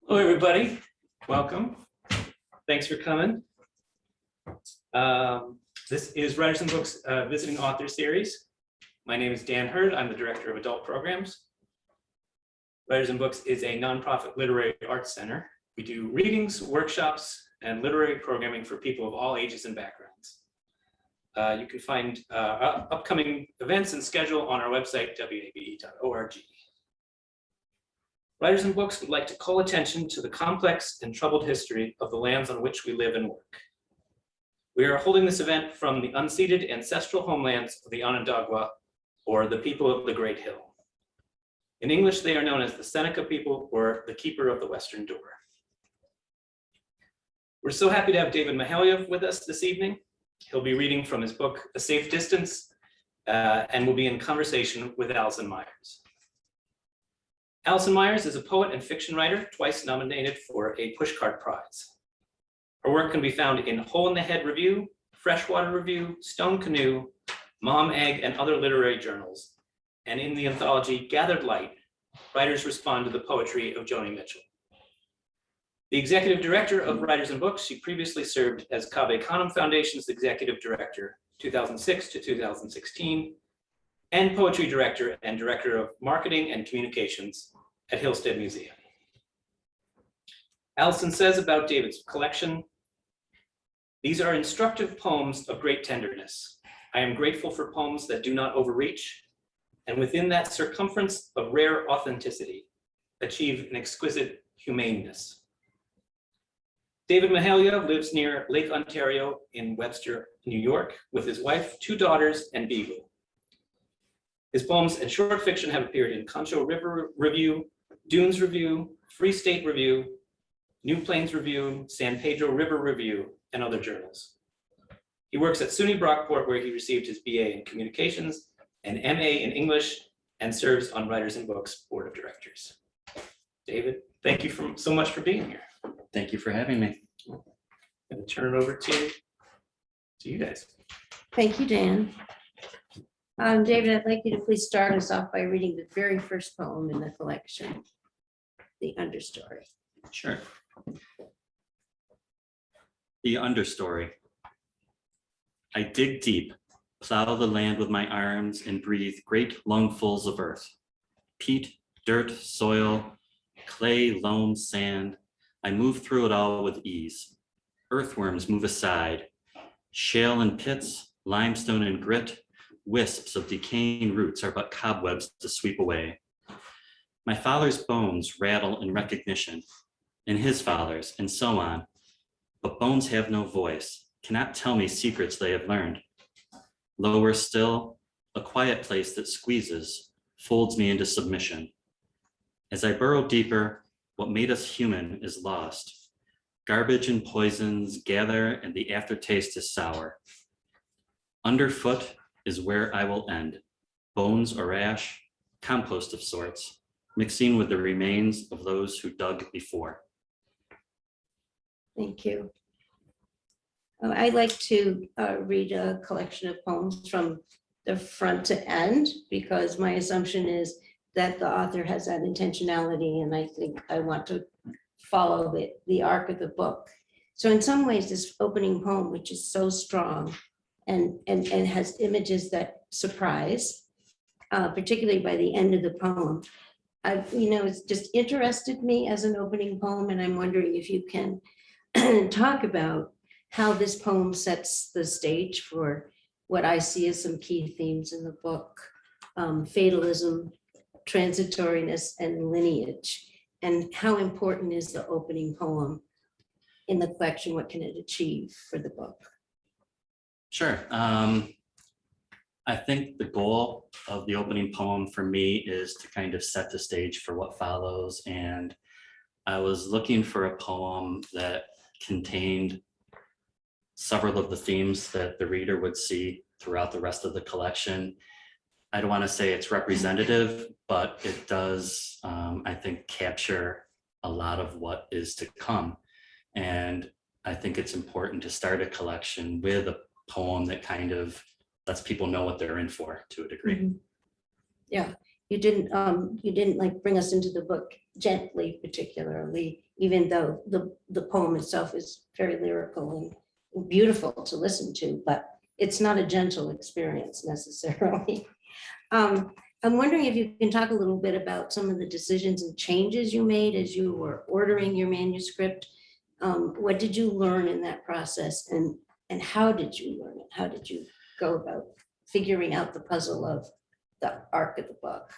Hello, everybody. Welcome. Thanks for coming. This is Writers and Books Visiting Author Series. My name is Dan Hurd. I'm the Director of Adult Programs. Writers and Books is a nonprofit literary arts center. We do readings, workshops, and literary programming for people of all ages and backgrounds. You can find upcoming events and schedule on our website, wabe.org. Writers and Books would like to call attention to the complex and troubled history of the lands on which we live and work. We are holding this event from the unceded ancestral homelands of the Onondaga, or the people of the Great Hill. In English, they are known as the Seneca people, or the Keeper of the Western Door. We're so happy to have David Mahalia with us this evening. He'll be reading from his book, A Safe Distance, and will be in conversation with Alison Myers. Alison Myers is a poet and fiction writer, twice nominated for a Pushcart Prize. Her work can be found in Hole in the Head Review, Freshwater Review, Stone Canoe, Mom Egg, and other literary journals, and in the anthology Gathered Light, writers respond to the poetry of Joni Mitchell. The executive director of Writers and Books, she previously served as Cave Canem Foundation's executive director, 2006 to 2016, and poetry director and director of marketing and communications at Hillstead Museum. Alison says about David's collection, "These are instructive poems of great tenderness. I am grateful for poems that do not overreach, and within that circumference of rare authenticity, achieve an exquisite humaneness." David Mahalia lives near Lake Ontario in Webster, New York, with his wife, 2 daughters, and Beagle. His poems and short fiction have appeared in Concho River Review, Dunes Review, Free State Review, New Plains Review, San Pedro River Review, and other journals. He works at SUNY Brockport, where he received his BA in Communications and MA in English, and serves on Writers and Books Board of Directors. David, thank you so much for being here. Thank you for having me. I'm going to turn it over to you guys. Thank you, Dan. David, I'd like you to please start us off by reading the very first poem in the collection, The Understory. Sure. The Understory. I dig deep, plow the land with my arms, and breathe great lungfuls of earth. Peat, dirt, soil, clay, loam, sand. I move through it all with ease. Earthworms move aside. Shale and pits, limestone and grit, wisps of decaying roots are but cobwebs to sweep away. My father's bones rattle in recognition, and his father's, and so on. But bones have no voice, cannot tell me secrets they have learned. Lower still, a quiet place that squeezes, folds me into submission. As I burrow deeper, what made us human is lost. Garbage and poisons gather, and the aftertaste is sour. Underfoot is where I will end. Bones or ash, compost of sorts, mixing with the remains of those who dug before. Thank you. I'd like to read a collection of poems from the front to end, because my assumption is that the author has that intentionality, and I think I want to follow the arc of the book. So in some ways, this opening poem, which is so strong and has images that surprise, particularly by the end of the poem, it's just interested me as an opening poem, and I'm wondering if you can talk about how this poem sets the stage for what I see as some key themes in the book: fatalism, transitoriness, and lineage. And how important is the opening poem in the collection? What can it achieve for the book? Sure. I think the goal of the opening poem for me is to kind of set the stage for what follows. And I was looking for a poem that contained several of the themes that the reader would see throughout the rest of the collection. I don't want to say it's representative, but it does, I think, capture a lot of what is to come. And I think it's important to start a collection with a poem that kind of lets people know what they're in for, to a degree. Yeah, you didn't like bring us into the book gently particularly, even though the poem itself is very lyrical and beautiful to listen to, but it's not a gentle experience necessarily. I'm wondering if you can talk a little bit about some of the decisions and changes you made as you were ordering your manuscript. What did you learn in that process, and how did you learn it? How did you go about figuring out the puzzle of the arc of the book?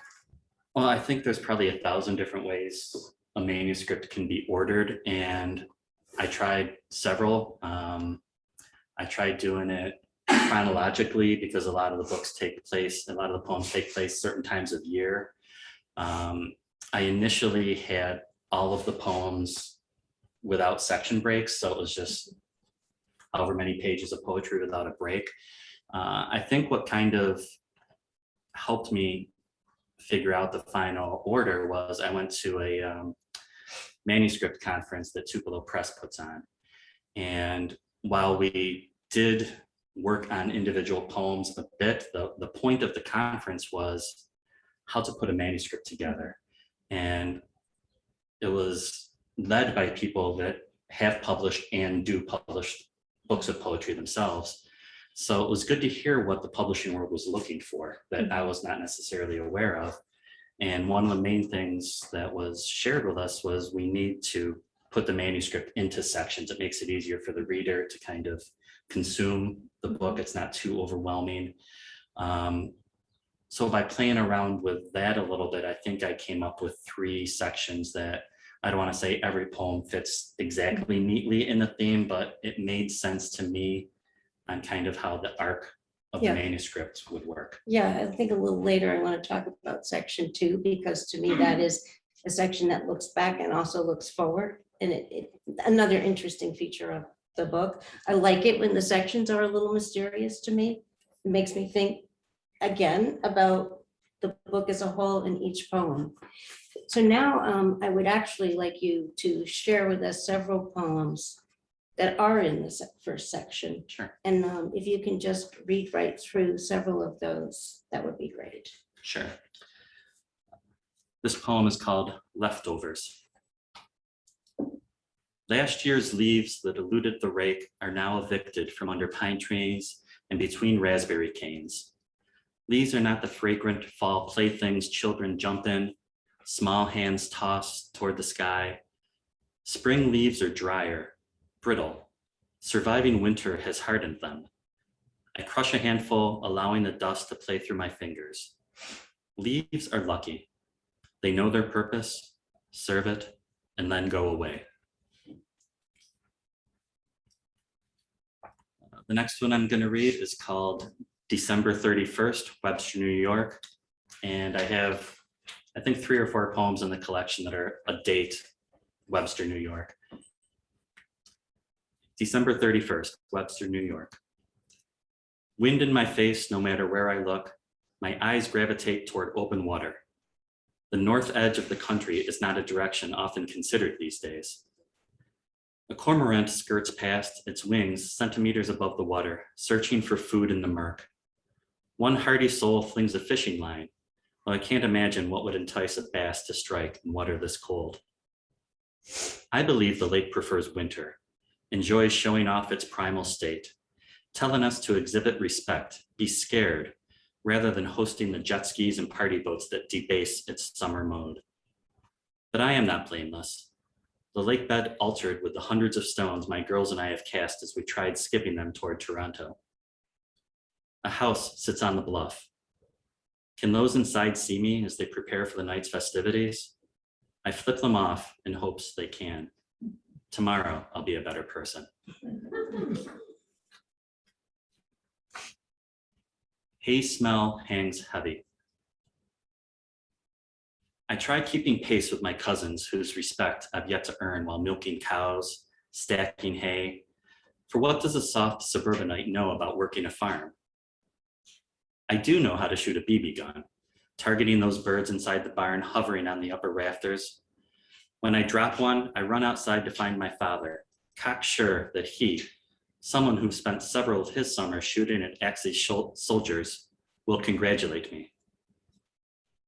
Well, I think there's probably 1,000 different ways a manuscript can be ordered, and I tried several. I tried doing it chronologically because a lot of the poems take place certain times of year. I initially had all of the poems without section breaks, so it was just however many pages of poetry without a break. I think what kind of helped me figure out the final order was I went to a manuscript conference that Tupelo Press puts on. And while we did work on individual poems a bit, the point of the conference was how to put a manuscript together. And it was led by people that have published and do publish books of poetry themselves. So it was good to hear what the publishing world was looking for that I was not necessarily aware of. And one of the main things that was shared with us was we need to put the manuscript into sections. It makes it easier for the reader to kind of consume the book. It's not too overwhelming. So by playing around with that a little bit, I think I came up with 3 sections that I don't want to say every poem fits exactly neatly in the theme, but it made sense to me on kind of how the arc of Yeah. the manuscript would work. Yeah, I think a little later I want to talk about section 2, because to me that is a section that looks back and also looks forward. And it another interesting feature of the book. I like it when the sections are a little mysterious to me. It makes me think again about the book as a whole in each poem. So now I would actually like you to share with us several poems that are in the first section. Sure, And if you can just read right through several of those, that would be great. sure. This poem is called Leftovers. Last year's leaves that eluded the rake are now evicted from under pine trees and between raspberry canes. Leaves are not the fragrant fall playthings children jump in, small hands toss toward the sky. Spring leaves are drier, brittle. Surviving winter has hardened them. I crush a handful, allowing the dust to play through my fingers. Leaves are lucky. They know their purpose, serve it, and then go away. The next one I'm going to read is called December 31st, Webster, New York. And I have, I think, 3 or 4 poems in the collection that are a date, Webster, New York. December 31st, Webster, New York. Wind in my face, no matter where I look, my eyes gravitate toward open water. The north edge of the country is not a direction often considered these days. A cormorant skirts past, its wings centimeters above the water, searching for food in the murk. One hardy soul flings a fishing line, though I can't imagine what would entice a bass to strike in water this cold. I believe the lake prefers winter, enjoys showing off its primal state, telling us to exhibit respect, be scared, rather than hosting the jet skis and party boats that debase its summer mode. But I am not blameless. The lake bed altered with the hundreds of stones my girls and I have cast as we tried skipping them toward Toronto. A house sits on the bluff. Can those inside see me as they prepare for the night's festivities? I flip them off in hopes they can. Tomorrow, I'll be a better person. Hay smell hangs heavy. I try keeping pace with my cousins whose respect I've yet to earn while milking cows, stacking hay. For what does a soft suburbanite know about working a farm? I do know how to shoot a BB gun, targeting those birds inside the barn hovering on the upper rafters. When I drop one, I run outside to find my father, cocksure that he, someone who spent several of his summers shooting at Axis soldiers, will congratulate me.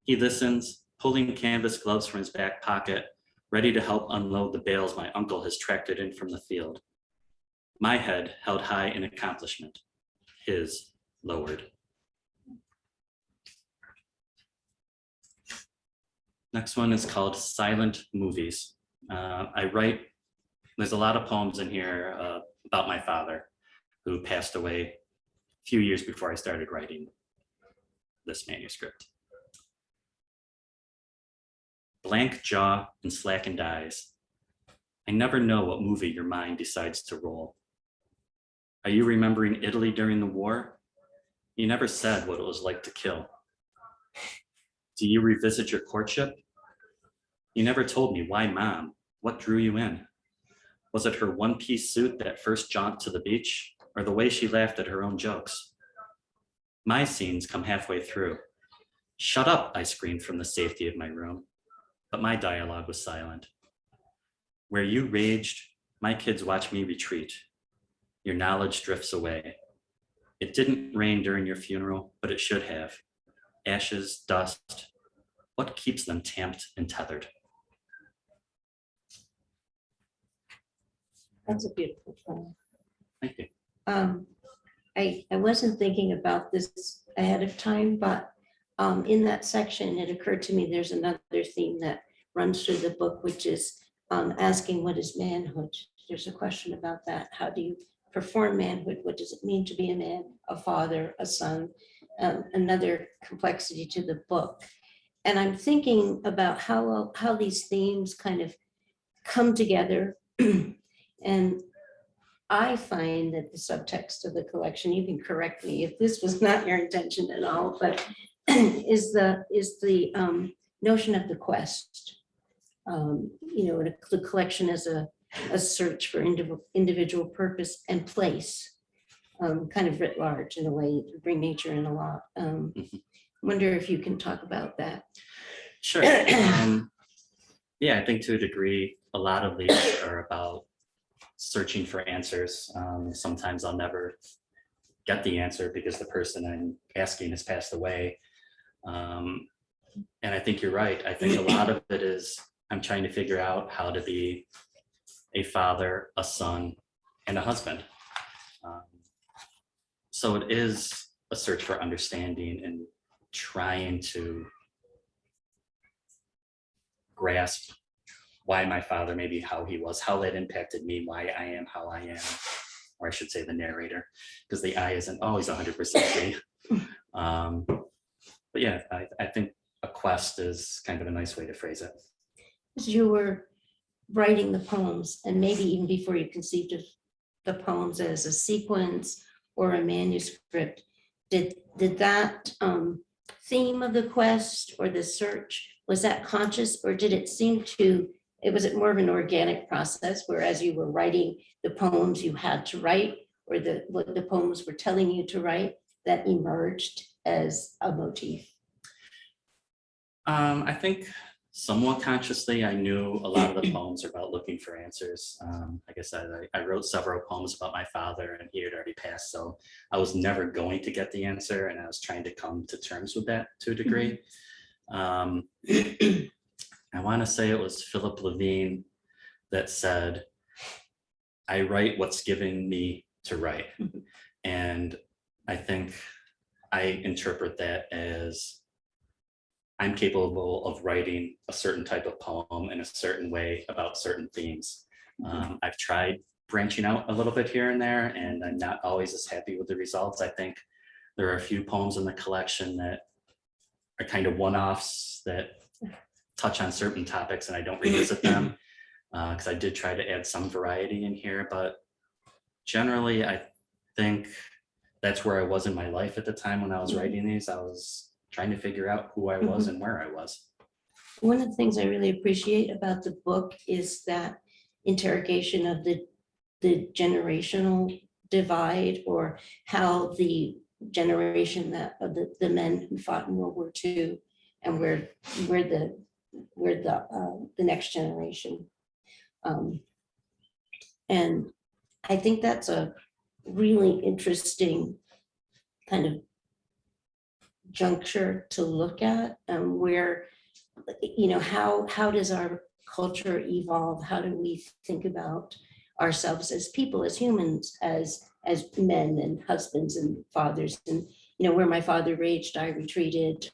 He listens, pulling canvas gloves from his back pocket, ready to help unload the bales my uncle has tractored in from the field. My head held high in accomplishment, his lowered. Next one is called Silent Movies. There's a lot of poems in here about my father, who passed away a few years before I started writing this manuscript. Blank jaw and slackened eyes. I never know what movie your mind decides to roll. Are you remembering Italy during the war? You never said what it was like to kill. Do you revisit your courtship? You never told me why mom. What drew you in? Was it her one-piece suit that first jaunt to the beach, or the way she laughed at her own jokes? My scenes come halfway through. Shut up, I screamed from the safety of my room, but my dialogue was silent. Where you raged, my kids watch me retreat. Your knowledge drifts away. It didn't rain during your funeral, but it should have. Ashes, dust, what keeps them tamped and tethered? That's a beautiful poem. Thank you. I wasn't thinking about this ahead of time, but in that section, it occurred to me there's another theme that runs through the book, which is asking what is manhood. There's a question about that. How do you perform manhood? What does it mean to be a man, a father, a son? Another complexity to the book. And I'm thinking about how these themes kind of come together. And I find that the subtext of the collection, you can correct me if this was not your intention at all, but is the notion of the quest. The collection as a search for individual purpose and place, kind of writ large in a way, bring nature in a lot. Wonder if you can talk about that. Sure. Yeah, I think to a degree, a lot of these are about searching for answers. Sometimes I'll never get the answer because the person I'm asking has passed away. And I think you're right. I think a lot of it is I'm trying to figure out how to be a father, a son, and a husband. So it is a search for understanding and trying to grasp why my father, maybe how he was, how that impacted me, why I am how I am, or I should say the narrator, because the I isn't always 100% me. But yeah, I think a quest is kind of a nice way to phrase it. As you were writing the poems, and maybe even before you conceived of the poems as a sequence or a manuscript, did that theme of the quest or the search, was that conscious, or did it seem to, was it more of an organic process where as you were writing the poems you had to write, or what the poems were telling you to write, that emerged as a motif? I think somewhat consciously, I knew a lot of the poems are about looking for answers. Like I said, I wrote several poems about my father, and he had already passed, so I was never going to get the answer, and I was trying to come to terms with that to a degree. I want to say it was Philip Levine that said, I write what's given me to write. And I think I interpret that as I'm capable of writing a certain type of poem in a certain way about certain themes. I've tried branching out a little bit here and there, and I'm not always as happy with the results. I think there are a few poems in the collection that are kind of one-offs that touch on certain topics, and I don't revisit them because I did try to add some variety in here, but generally I think that's where I was in my life at the time when I was writing these. I was trying to figure out who I was and where I was. One of the things I really appreciate about the book is that interrogation of the generational divide, or how the generation that of the men who fought in World War II and where the next generation. And I think that's a really interesting kind of juncture to look at, where, you know, how does our culture evolve? How do we think about ourselves as people, as humans, as men and husbands and fathers? And, you know, where my father raged, I retreated.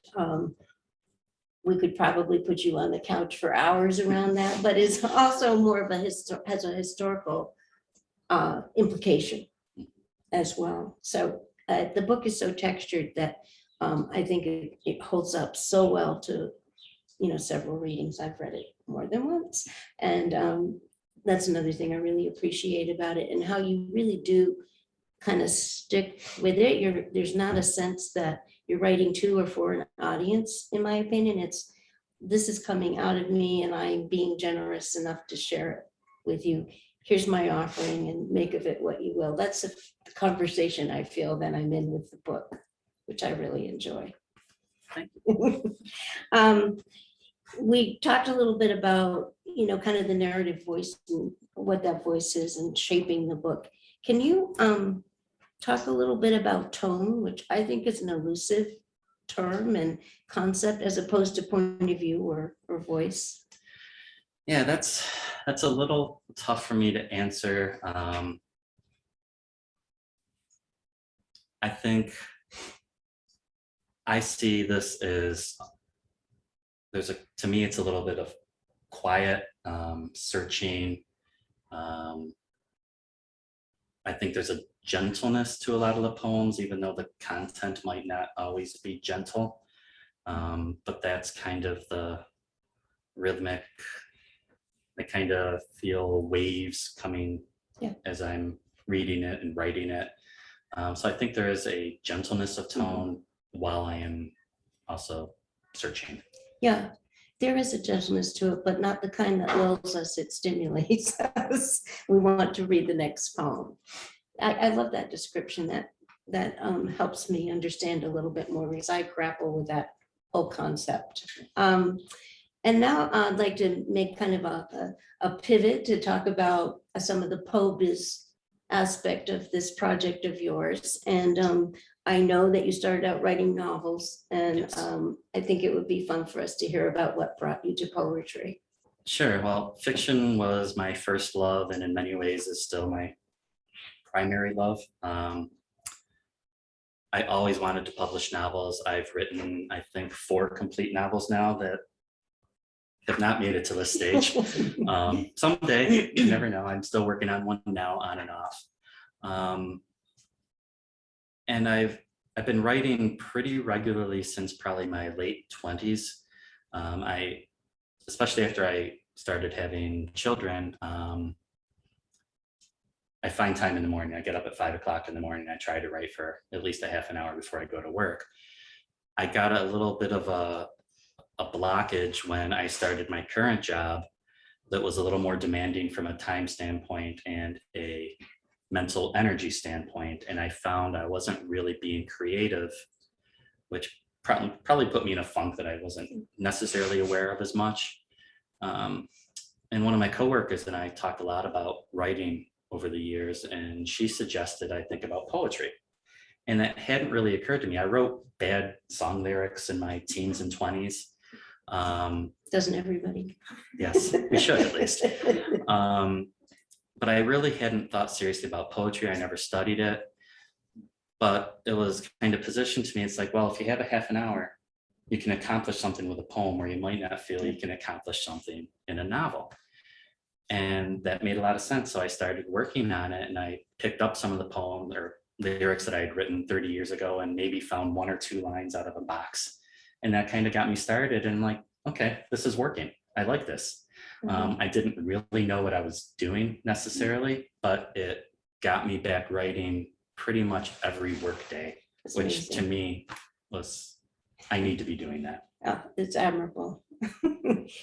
We could probably put you on the couch for hours around that, but it's also more of has a historical implication as well. So the book is so textured that I think it holds up so well to, you know, several readings. I've read it more than once. And that's another thing I really appreciate about it, and how you really do kind of stick with it. There's not a sense that you're writing to or for an audience, in my opinion. This is coming out of me and I'm being generous enough to share it with you. Here's my offering and make of it what you will. That's a conversation I feel that I'm in with the book, which I really enjoy. Thank We talked a little bit about, you know, kind of the narrative voice and what that voice is and shaping the book. Can you talk a little bit about tone, which I think is an elusive term and concept, as opposed to point of view or voice? Yeah, that's a little tough for me to answer. I think I see this as to me, it's a little bit of quiet, searching. I think there's a gentleness to a lot of the poems, even though the content might not always be gentle. But that's kind of the rhythmic. I kind of feel waves coming as I'm reading it and writing it. So I think there is a gentleness of tone while I am also searching. Yeah, there is a gentleness to it, but not the kind that lulls us, it stimulates us. We want to read the next poem. I love that description. That helps me understand a little bit more, because I grapple with that whole concept. And now I'd like to make kind of a pivot to talk about some of the POBIZ aspect of this project of yours. And I know that you started out writing novels, and Yes. I think it would be fun for us to hear about what brought you to poetry. Sure. Well, fiction was my first love, and in many ways is still my primary love. I always wanted to publish novels. I've written, I think, 4 complete novels now that have not made it to this stage. Someday, you never know. I'm still working on one now, on and off. And I've been writing pretty regularly since probably my late 20s. Especially after I started having children, I find time in the morning. I get up at 5 o'clock in the morning. I try to write for at least a half an hour before I go to work. I got a little bit of a blockage when I started my current job that was a little more demanding from a time standpoint and a mental energy standpoint. And I found I wasn't really being creative, which probably put me in a funk that I wasn't necessarily aware of as much. And one of my coworkers and I talked a lot about writing over the years, and she suggested I think about poetry. And that hadn't really occurred to me. I wrote bad song lyrics in my teens and 20s. Doesn't everybody? Yes, we should at least. But I really hadn't thought seriously about poetry. I never studied it, but it was kind of positioned to me. It's like, well, if you have a half an hour, you can accomplish something with a poem where you might not feel you can accomplish something in a novel. And that made a lot of sense. So I started working on it, and I picked up some of the poems or lyrics that I had written 30 years ago and maybe found 1 or 2 lines out of a box. And that kind of got me started, and like, okay, this is working. I like this. I didn't really know what I was doing necessarily, but it got me back writing pretty much every work day, That's which to amazing. me was, I need to be doing that. Oh, it's admirable.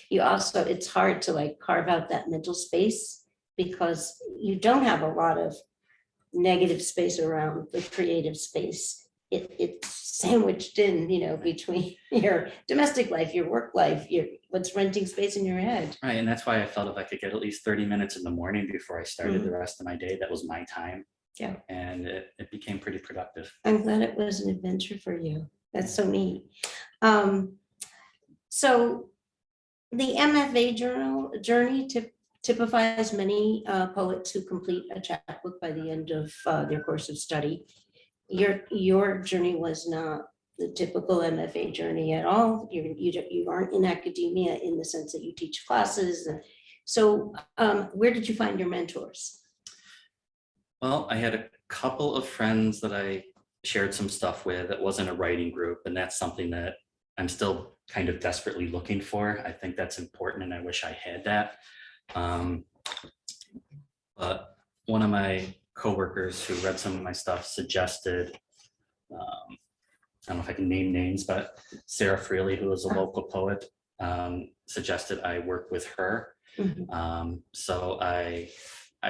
You also, it's hard to like carve out that mental space, because you don't have a lot of negative space around the creative space. It's sandwiched in, you know, between your domestic life, your work life, what's renting space in your head. Right, and that's why I felt if I could get at least 30 minutes in the morning before I started the rest of my day, that was my time. Yeah. And it became pretty productive. I'm glad it was an adventure for you. That's so neat. So the MFA journey typifies many poets who complete a chapbook by the end of their course of study. Your journey was not the typical MFA journey at all. You aren't in academia in the sense that you teach classes. And so where did you find your mentors? Well, I had a couple of friends that I shared some stuff with. It wasn't a writing group, and that's something that I'm still kind of desperately looking for. I think that's important, and I wish I had that. But one of my coworkers who read some of my stuff suggested, I don't know if I can name names, but Sarah Freely, who is a local poet, suggested I work with her. Mhm. So I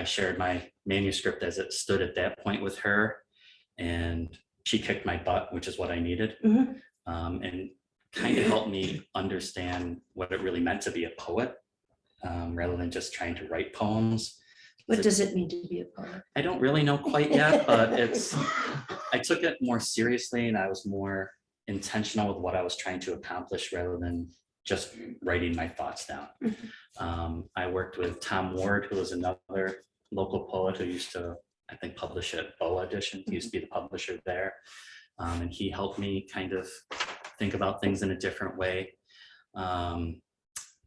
shared my manuscript as it stood at that point with her, and she kicked my butt, which is what I needed, Mhm. and kind of helped me understand what it really meant to be a poet, rather than just trying to write poems. What does it mean to be a poet? I don't really know quite yet, but I took it more seriously, and I was more intentional with what I was trying to accomplish rather than just writing my thoughts down. I worked with Tom Ward, who was another local poet who used to, I think, publish at Boa Edition. He used to be the publisher there. And he helped me kind of think about things in a different way.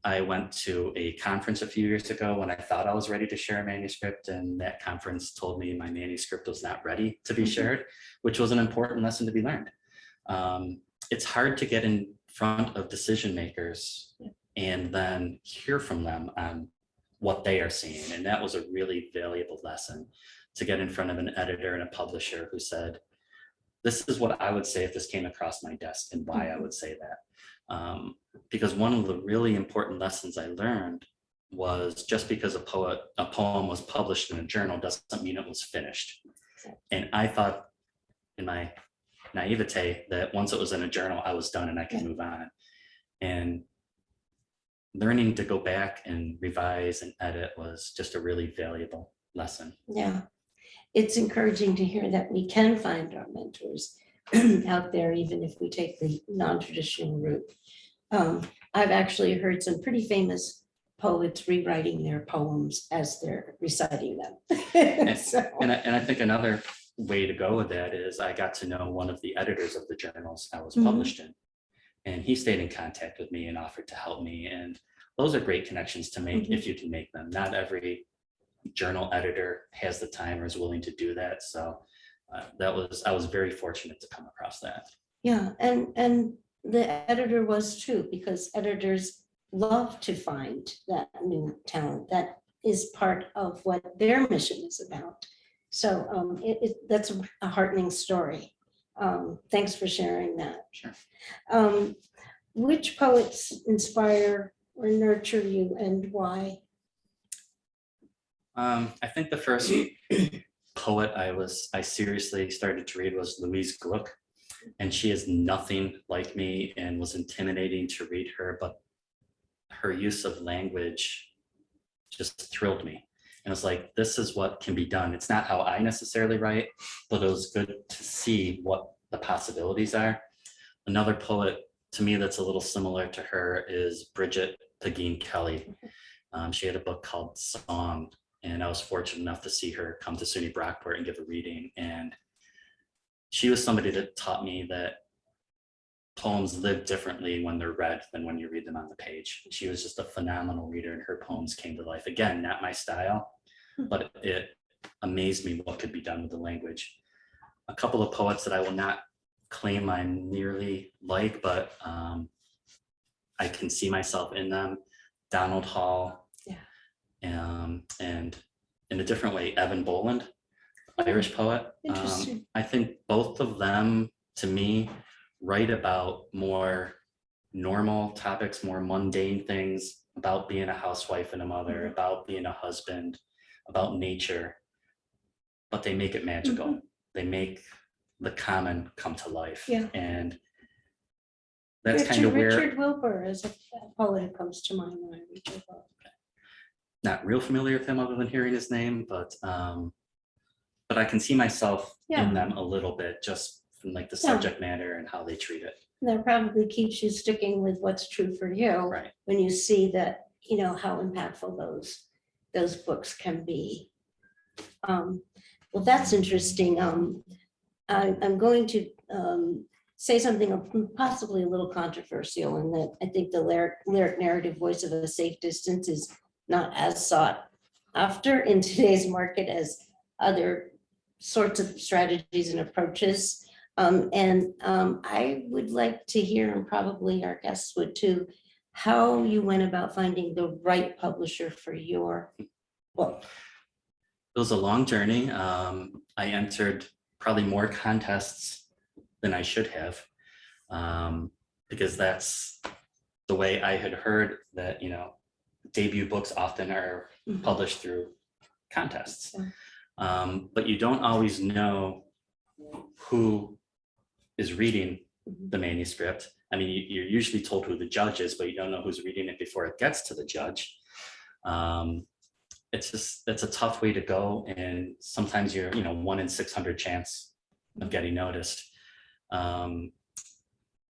I went to a conference a few years ago when I thought I was ready to share a manuscript, and that conference told me my manuscript was not ready to be shared, which was an important lesson to be learned. It's hard to get in front of decision makers and then hear from them on what they are seeing. And that was a really valuable lesson, to get in front of an editor and a publisher who said, this is what I would say if this came across my desk and why I would say that. Because one of the really important lessons I learned was just because a poem was published in a journal doesn't mean it was finished. And I thought in my naivete that once it was in a journal, I was done and I could move on. And learning to go back and revise and edit was just a really valuable lesson. Yeah, it's encouraging to hear that we can find our mentors out there, even if we take the non-traditional route. I've actually heard some pretty famous poets rewriting their poems as they're reciting them. So, And I think another way to go with that is I got to know one of the editors of the journals I was Mhm. published in. And he stayed in contact with me and offered to help me. And those are great connections to make if you can make them. Not every journal editor has the time or is willing to do that. So I was very fortunate to come across that. yeah, and the editor was too, because editors love to find that new talent. That is part of what their mission is about. So that's a heartening story. Thanks for sharing that. Sure. Which poets inspire or nurture you, and why? I think the first poet I seriously started to read was Louise Gluck, and she is nothing like me and was intimidating to read her, but her use of language just thrilled me. And it's like, this is what can be done. It's not how I necessarily write, but it was good to see what the possibilities are. Another poet to me that's a little similar to her is Bridget Pagine Kelly. She had a book called Song, and I was fortunate enough to see her come to SUNY Brockport and give a reading. And she was somebody that taught me that poems live differently when they're read than when you read them on the page. She was just a phenomenal reader, and her poems came to life. Again, not my style, but it amazed me what could be done with the language. A couple of poets that I will not claim I'm nearly like, but I can see myself in them. Donald Hall, and in a different way, Evan Boland, Irish poet. Interesting. I think both of them, to me, write about more normal topics, more mundane things, about being a housewife and a mother, about being a husband, about nature, but they make it magical. They make the common come to life. Yeah. And that's kind of where, Richard Wilbur is a poet who comes to mind when I read your book. not real familiar with him other than hearing his name, but I can see myself Yeah. in them a little bit, just and like the Yeah. subject matter and how they treat it. That probably keeps you sticking with what's true for you. Right. When you see that, how impactful those books can be. Well, that's interesting. I'm going to say something possibly a little controversial in that I think the lyric narrative voice of a safe distance is not as sought after in today's market as other sorts of strategies and approaches. I would like to hear, and probably our guests would too, how you went about finding the right publisher for your book. It was a long journey. I entered probably more contests than I should have, because that's the way I had heard that, debut books often are Mhm. published through contests. Yeah. But you don't always know who is reading the manuscript. I mean, you're usually told who the judge is, but you don't know who's reading it before it gets to the judge. It's a tough way to go. And sometimes you're, 1 in 600 chance of getting noticed.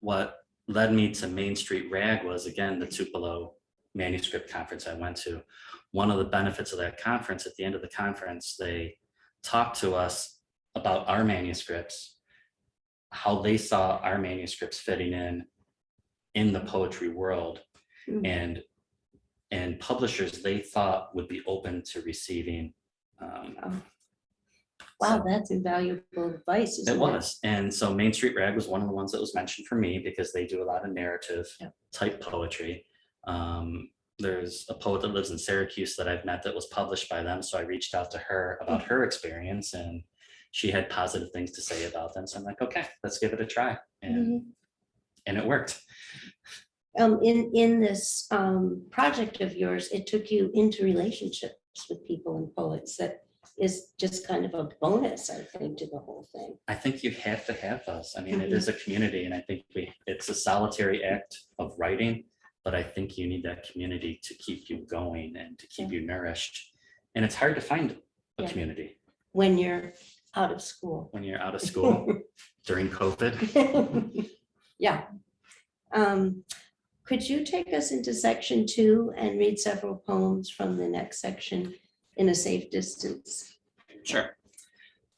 What led me to Main Street Rag was, again, the Tupelo manuscript conference I went to. One of the benefits of that conference, at the end of the conference, they talked to us about our manuscripts, how they saw our manuscripts fitting in the poetry world, Mhm. and publishers they thought would be open to receiving. Wow, so that's invaluable advice. it isn't was. And so Main Street Rag was one of the ones that was mentioned for me because they do a lot of narrative Yeah. type poetry. There's a poet that lives in Syracuse that I've met that was published by them. So I reached out to her about her experience, and she had positive things to say about them. So I'm like, okay, let's give it a try. And it worked. In this project of yours, it took you into relationships with people and poets. That is just kind of a bonus, I think, to the whole thing. I think you have to have those. I mean, it is a community, and I think it's a solitary act of writing, but I think you need that community to keep you going and to keep you nourished. And it's hard to find a Yeah. community When you're out of school. when you're out of school during COVID. Yeah. Could you take us into section 2 and read several poems from the next section, In a Safe Distance? Sure.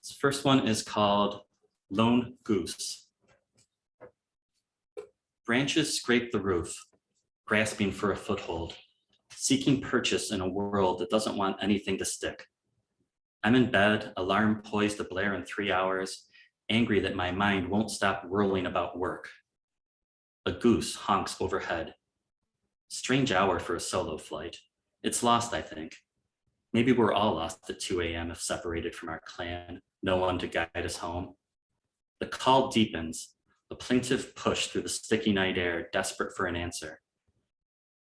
This first one is called Lone Goose. Branches scrape the roof, grasping for a foothold, seeking purchase in a world that doesn't want anything to stick. I'm in bed, alarm poised to blare in 3 hours, angry that my mind won't stop whirling about work. A goose honks overhead. Strange hour for a solo flight. It's lost, I think. Maybe we're all lost at 2 a.m. if separated from our clan, no one to guide us home. The call deepens, a plaintive push through the sticky night air, desperate for an answer.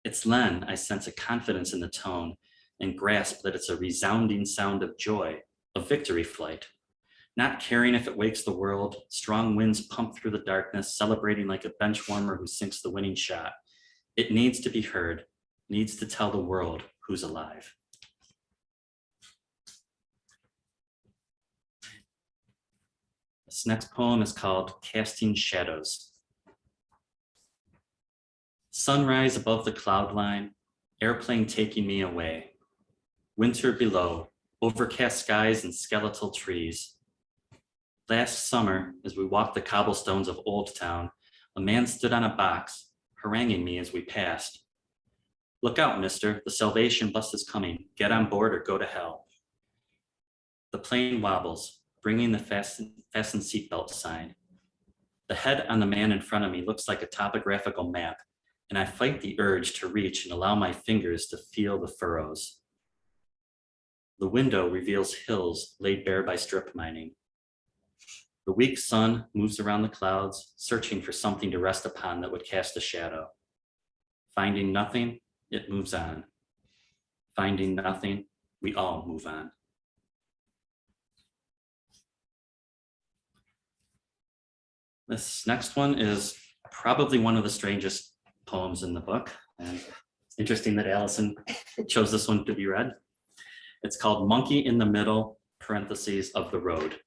It's Len, I sense a confidence in the tone and grasp that it's a resounding sound of joy, a victory flight. Not caring if it wakes the world, strong winds pump through the darkness, celebrating like a bench warmer who sinks the winning shot. It needs to be heard, needs to tell the world who's alive. This next poem is called Casting Shadows. Sunrise above the cloud line, airplane taking me away. Winter below, overcast skies and skeletal trees. Last summer, as we walked the cobblestones of Old Town, a man stood on a box, haranguing me as we passed. Look out, mister, the salvation bus is coming. Get on board or go to hell. The plane wobbles, bringing the fasten seatbelt sign. The head on the man in front of me looks like a topographical map, and I fight the urge to reach and allow my fingers to feel the furrows. The window reveals hills laid bare by strip mining. The weak sun moves around the clouds, searching for something to rest upon that would cast a shadow. Finding nothing, it moves on. Finding nothing, we all move on. This next one is probably one of the strangest poems in the book. And it's interesting that Allison chose this one to be read. It's called Monkey in the Middle, parentheses, of the Road.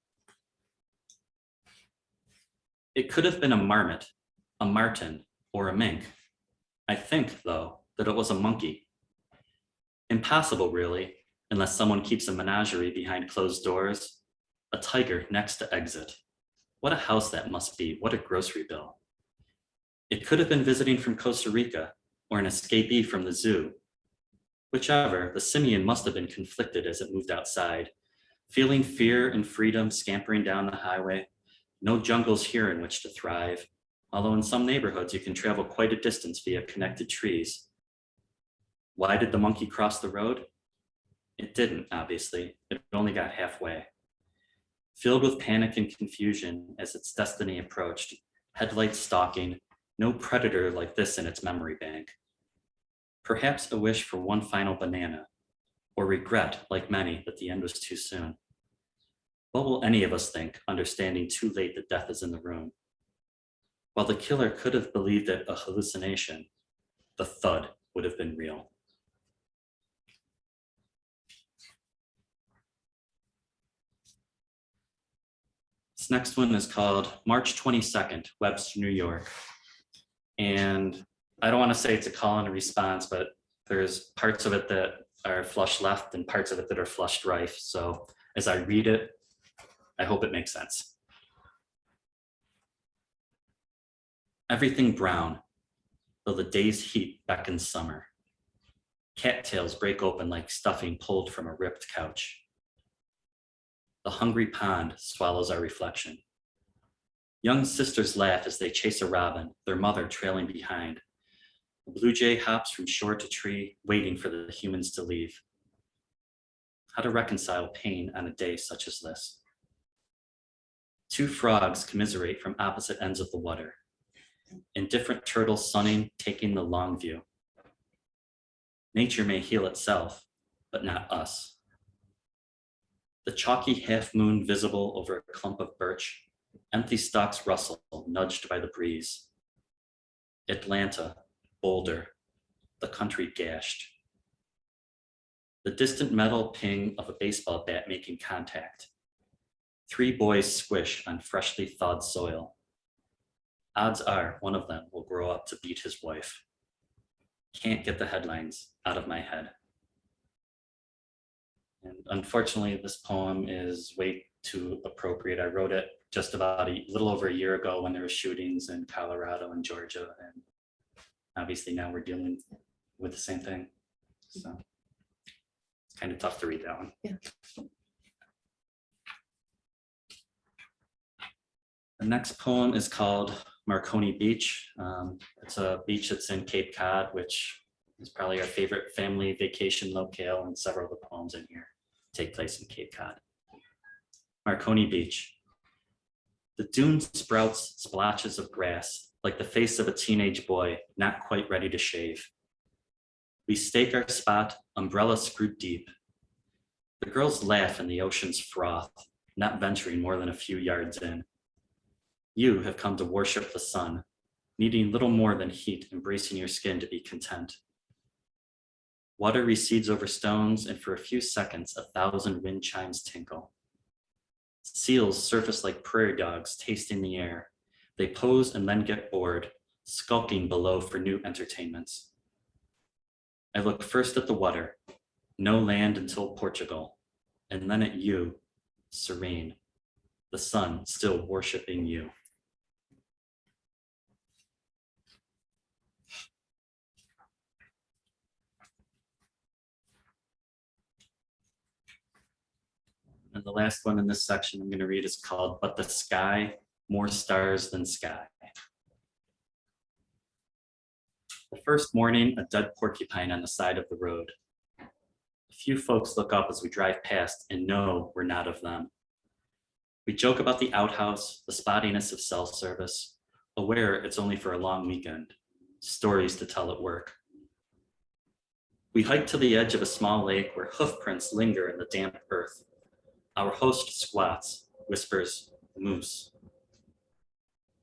It could have been a marmot, a marten, or a mink. I think, though, that it was a monkey. Impossible, really, unless someone keeps a menagerie behind closed doors. A tiger next to exit. What a house that must be, what a grocery bill. It could have been visiting from Costa Rica or an escapee from the zoo. Whichever, the simian must have been conflicted as it moved outside, feeling fear and freedom scampering down the highway. No jungles here in which to thrive, although in some neighborhoods you can travel quite a distance via connected trees. Why did the monkey cross the road? It didn't, obviously. It only got halfway. Filled with panic and confusion as its destiny approached, headlights stalking, no predator like this in its memory bank. Perhaps a wish for one final banana, or regret, like many, that the end was too soon. What will any of us think, understanding too late that death is in the room? While the killer could have believed it a hallucination, the thud would have been real. This next one is called March 22nd, Webster, New York. And I don't want to say it's a call and a response, but there's parts of it that are flush left and parts of it that are flushed right. So as I read it, I hope it makes sense. Everything brown, though the day's heat beckons summer. Cattails break open like stuffing pulled from a ripped couch. The hungry pond swallows our reflection. Young sisters laugh as they chase a robin, their mother trailing behind. The blue jay hops from shore to tree, waiting for the humans to leave. How to reconcile pain on a day such as this? Two frogs commiserate from opposite ends of the water. Indifferent turtles sunning, taking the long view. Nature may heal itself, but not us. The chalky half moon visible over a clump of birch, empty stalks rustle, nudged by the breeze. Atlanta, Boulder, the country gashed. The distant metal ping of a baseball bat making contact. Three boys squish on freshly thawed soil. Odds are one of them will grow up to beat his wife. Can't get the headlines out of my head. And unfortunately, this poem is way too appropriate. I wrote it just about a little over a year ago when there were shootings in Colorado and Georgia. And obviously now we're dealing with the same thing. So it's kind of tough to read that one. Yeah. The next poem is called Marconi Beach. It's a beach that's in Cape Cod, which is probably our favorite family vacation locale, and several of the poems in here take place in Cape Cod. Marconi Beach. The dune sprouts splotches of grass like the face of a teenage boy not quite ready to shave. We stake our spot, umbrella screwed deep. The girls laugh in the ocean's froth, not venturing more than a few yards in. You have come to worship the sun, needing little more than heat, embracing your skin to be content. Water recedes over stones, and for a few seconds, 1,000 wind chimes tinkle. Seals surface like prairie dogs, tasting the air. They pose and then get bored, skulking below for new entertainments. I look first at the water, no land until Portugal, and then at you, serene, the sun still worshiping you. And the last one in this section I'm going to read is called But the Sky, More Stars Than Sky. The first morning, a dead porcupine on the side of the road. A few folks look up as we drive past and know we're not of them. We joke about the outhouse, the spottiness of cell service, aware it's only for a long weekend, stories to tell at work. We hike to the edge of a small lake where hoof prints linger in the damp earth. Our host squats, whispers, moose.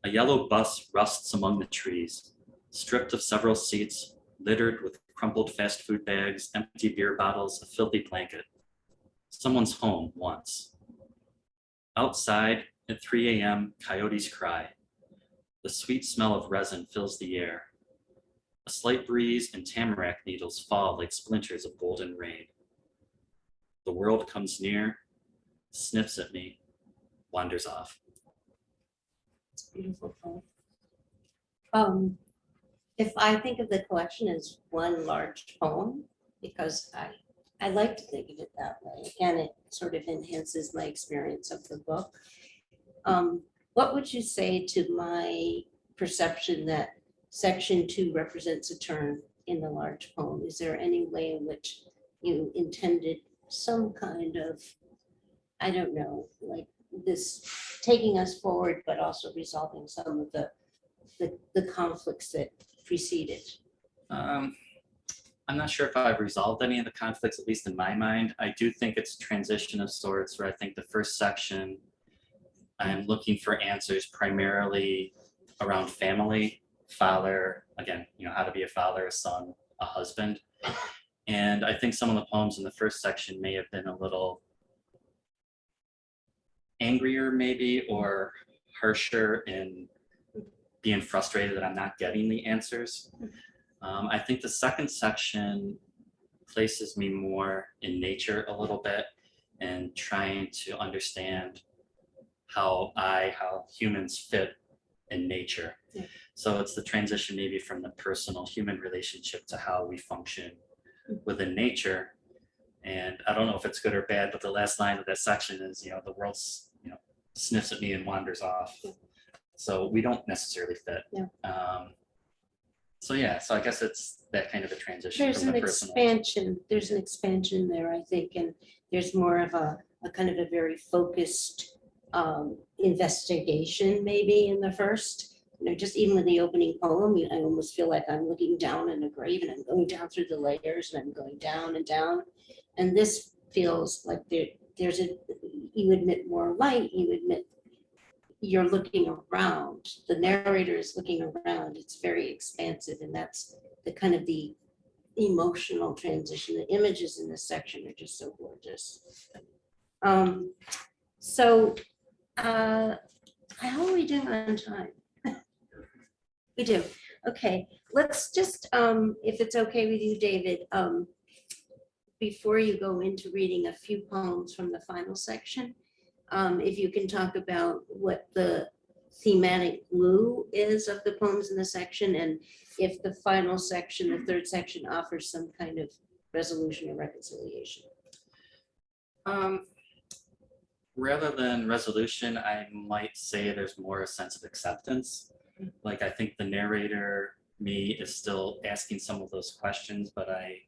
A yellow bus rusts among the trees, stripped of several seats, littered with crumpled fast food bags, empty beer bottles, a filthy blanket. Someone's home once. Outside at 3 a.m., coyotes cry. The sweet smell of resin fills the air. A slight breeze and tamarack needles fall like splinters of golden rain. The world comes near, sniffs at me, wanders off. It's a beautiful poem. If I think of the collection as one large poem, because I like to think of it that way, and it sort of enhances my experience of the book. What would you say to my perception that section 2 represents a turn in the large poem? Is there any way in which you intended some kind of, I don't know, like this taking us forward, but also resolving some of the conflicts that preceded? I'm not sure if I've resolved any of the conflicts, at least in my mind. I do think it's a transition of sorts where I think the first section, I'm looking for answers primarily around family, father, again, how to be a father, a son, a husband. And I think some of the poems in the first section may have been a little angrier maybe, or harsher in being frustrated that I'm not getting the answers. I think the second section places me more in nature a little bit and trying to understand how humans fit in nature. Yeah. So it's the transition maybe from the personal human relationship to how we function within nature. And I don't know if it's good or bad, but the last line of that section is, the world, sniffs at me and wanders off. Yeah. So we don't necessarily fit. Yeah. So I guess it's that kind of a transition There's from an the personal. there's an expansion there, I think, and there's more of a kind of a very focused investigation maybe in the first. Just even with the opening poem, I almost feel like I'm looking down in a grave and I'm going down through the layers and I'm going down and down. And this feels like there's you admit more light, you admit you're looking around, the narrator is looking around, it's very expansive, and that's the kind of the emotional transition. The images in this section are just so gorgeous. How are we doing on time? We do. Okay, let's just, if it's okay with you, David, before you go into reading a few poems from the final section, if you can talk about what the thematic glue is of the poems in the section, and if the final section, the third section, offers some kind of resolution or reconciliation. Rather than resolution, I might say there's more a sense of acceptance. Like I think the narrator, me, is still asking some of those questions, but I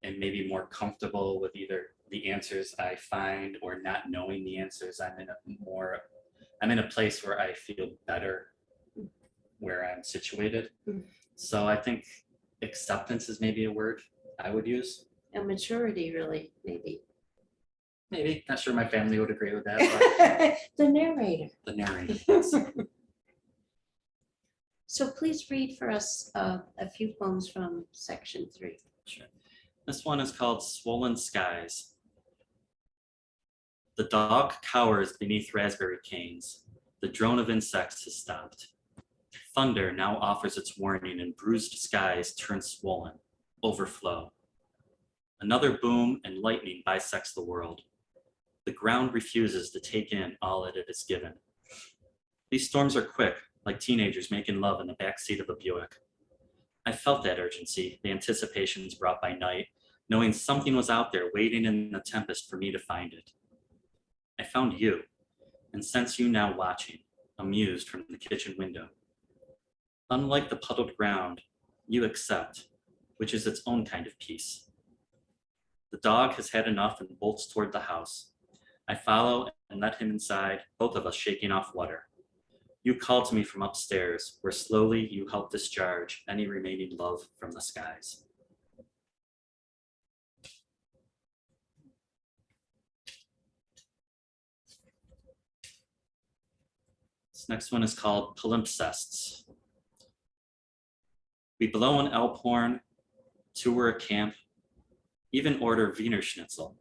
am maybe more comfortable with either the answers I find or not knowing the answers. I'm in a place where I feel better where I'm situated. So I think acceptance is maybe a word I would use. And maturity, really, maybe. Maybe, not sure my family would agree with that, but The narrator. the narrator. So please read for us a few poems from section 3. Sure. This one is called Swollen Skies. The dog cowers beneath raspberry canes. The drone of insects has stopped. Thunder now offers its warning, and bruised skies turn swollen, overflow. Another boom and lightning bisects the world. The ground refuses to take in all that it is given. These storms are quick, like teenagers making love in the backseat of a Buick. I felt that urgency, the anticipations brought by night, knowing something was out there waiting in the tempest for me to find it. I found you, and sense you now watching, amused from the kitchen window. Unlike the puddled ground, you accept, which is its own kind of peace. The dog has had enough and bolts toward the house. I follow and let him inside, both of us shaking off water. You call to me from upstairs, where slowly you help discharge any remaining love from the skies. This next one is called Palimpsests. We blow an elk horn, tour a camp, even order Wiener Schnitzel.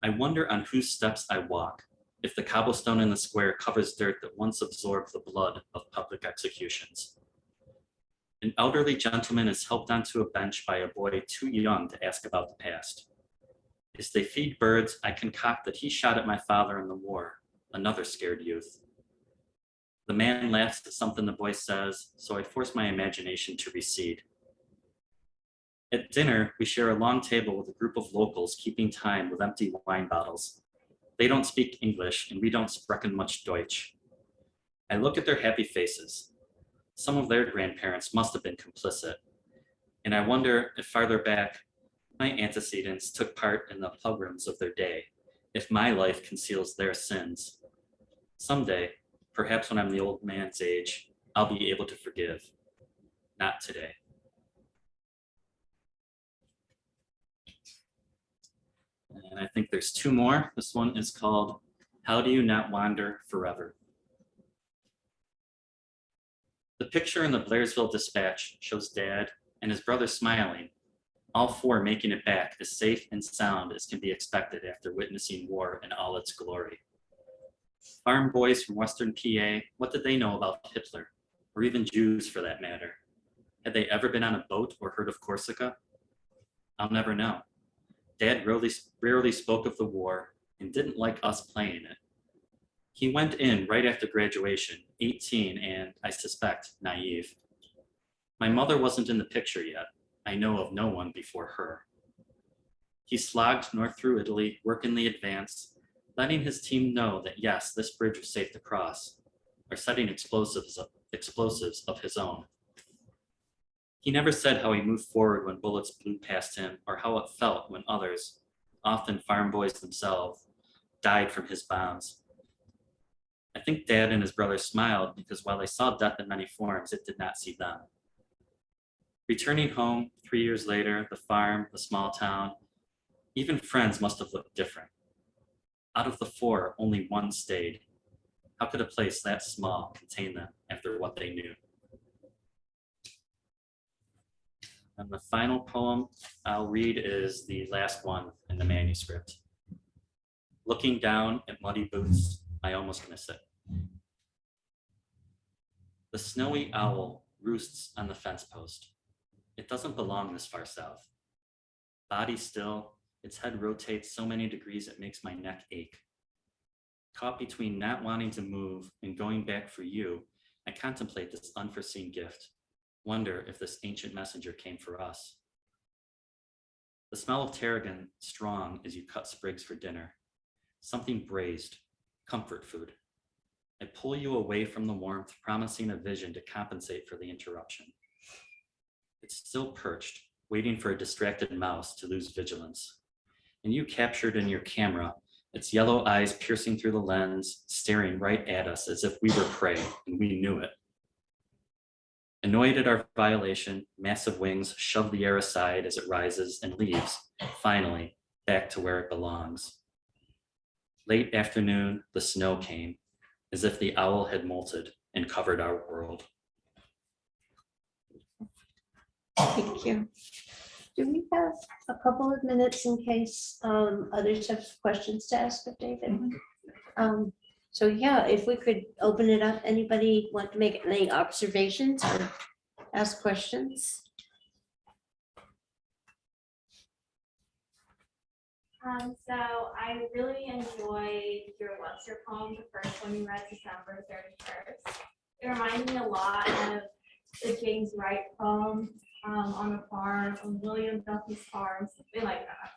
I wonder on whose steps I walk, if the cobblestone in the square covers dirt that once absorbed the blood of public executions. An elderly gentleman is helped onto a bench by a boy too young to ask about the past. As they feed birds, I concoct that he shot at my father in the war, another scared youth. The man laughs at something the boy says, so I force my imagination to recede. At dinner, we share a long table with a group of locals keeping time with empty wine bottles. They don't speak English and we don't sprechen much Deutsch. I look at their happy faces. Some of their grandparents must have been complicit. And I wonder if farther back, my antecedents took part in the pogroms of their day, if my life conceals their sins. Someday, perhaps when I'm the old man's age, I'll be able to forgive. Not today. And I think there's two more. This one is called, How Do You Not Wander Forever? The picture in the Blairsville Dispatch shows Dad and his brother smiling, all four making it back as safe and sound as can be expected after witnessing war in all its glory. Farm boys from Western PA, what did they know about Hitler, or even Jews for that matter? Had they ever been on a boat or heard of Corsica? I'll never know. Dad rarely spoke of the war and didn't like us playing it. He went in right after graduation, 18 and, I suspect, naive. My mother wasn't in the picture yet. I know of no one before her. He slogged north through Italy, working the advance, letting his team know that yes, this bridge was safe to cross, or setting explosives of his own. He never said how he moved forward when bullets blew past him or how it felt when others, often farm boys themselves, died from his bombs. I think Dad and his brother smiled because while they saw death in many forms, it did not see them. Returning home 3 years later, the farm, the small town, even friends must have looked different. Out of the four, only one stayed. How could a place that small contain them after what they knew? And the final poem I'll read is the last one in the manuscript. Looking down at muddy boots, I almost miss it. The snowy owl roosts on the fence post. It doesn't belong this far south. Body still, its head rotates so many degrees it makes my neck ache. Caught between not wanting to move and going back for you, I contemplate this unforeseen gift. Wonder if this ancient messenger came for us. The smell of tarragon strong as you cut sprigs for dinner. Something braised, comfort food. I pull you away from the warmth, promising a vision to compensate for the interruption. It's still perched, waiting for a distracted mouse to lose vigilance. And you captured in your camera, its yellow eyes piercing through the lens, staring right at us as if we were prey and we knew it. Annoyed at our violation, massive wings shove the air aside as it rises and leaves, finally, back to where it belongs. Late afternoon, the snow came, as if the owl had molted and covered our world. Thank you. Do we have a couple of minutes in case others have questions to ask of David? So yeah, if we could open it up, anybody want to make any observations or ask questions? So I really enjoyed your Webster poem, the first one you read, December 31st. It reminded me a lot of the James Wright poem, On a Farm, on William Duffy's Farm, something like that,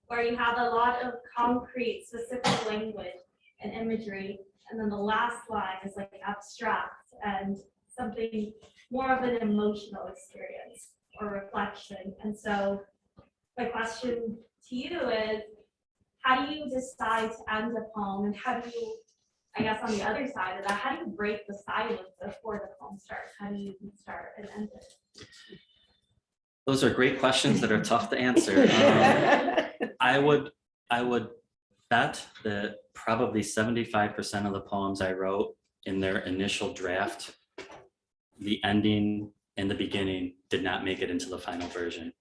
where you have a lot of concrete, specific language and imagery, and then the last line is like abstract and something more of an emotional experience or reflection. And so my question to you is, how do you decide to end a poem, and how do you, I guess on the other side of that, how do you break the silence before the poem starts? How do you start and end it? Those are great questions that are tough to answer. I would bet that probably 75% of the poems I wrote in their initial draft, the ending and the beginning did not make it into the final version.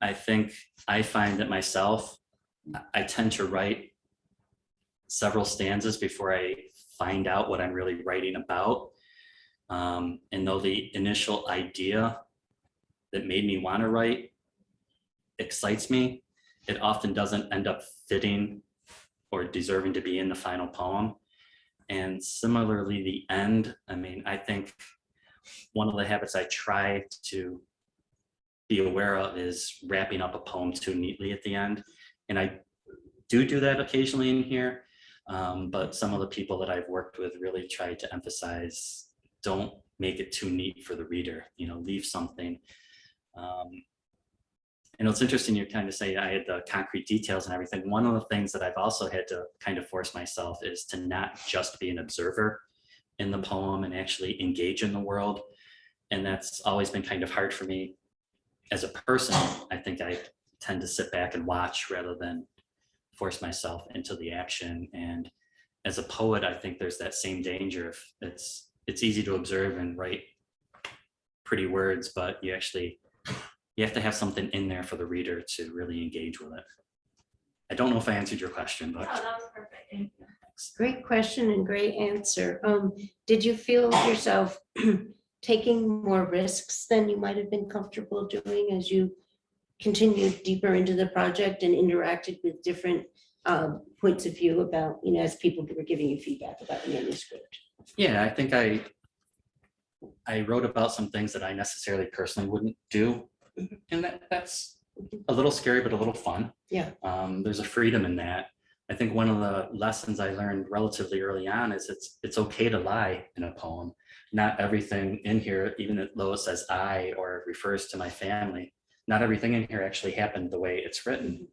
I think I find that myself, I tend to write several stanzas before I find out what I'm really writing about. And though the initial idea that made me want to write excites me, it often doesn't end up fitting or deserving to be in the final poem. And similarly, the end, I mean, I think one of the habits I try to be aware of is wrapping up a poem too neatly at the end. And I do that occasionally in here. But some of the people that I've worked with really try to emphasize, don't make it too neat for the reader, you know, leave something. And it's interesting, you kind of say I had the concrete details and everything. One of the things that I've also had to kind of force myself is to not just be an observer in the poem and actually engage in the world. And that's always been kind of hard for me as a person. I think I tend to sit back and watch rather than force myself into the action. And as a poet, I think there's that same danger. If it's easy to observe and write pretty words, but you have to have something in there for the reader to really engage with it. I don't know if I answered your question, Oh, but that was perfect. Thank you. Great question and great answer. Did you feel yourself taking more risks than you might have been comfortable doing as you continued deeper into the project and interacted with different points of view about, you know, as people were giving you feedback about the manuscript? yeah, I think I wrote about some things that I necessarily personally wouldn't do. And that's a little scary, but a little fun. Yeah. There's a freedom in that. I think one of the lessons I learned relatively early on is it's okay to lie in a poem. Not everything in here, even though it says I or refers to my family, not everything in here actually happened the way it's written.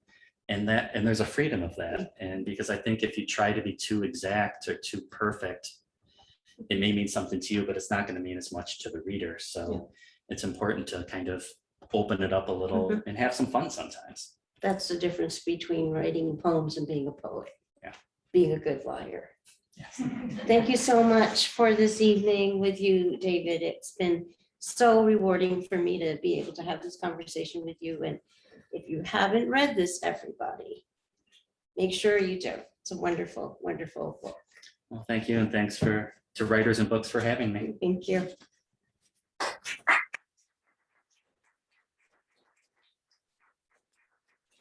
And there's a freedom of that. And because I think if you try to be too exact or too perfect, it may mean something to you, but it's not going to mean as much to the reader. So it's important to kind of open it up a little and have some fun sometimes. That's the difference between writing poems and being a poet. Yeah. Being a good liar. Yes. Thank you so much for this evening with you, David. It's been so rewarding for me to be able to have this conversation with you. And if you haven't read this, everybody, make sure you do. It's a wonderful, wonderful book. Well, thank you. And thanks to Writers and Books for having me. Thank you.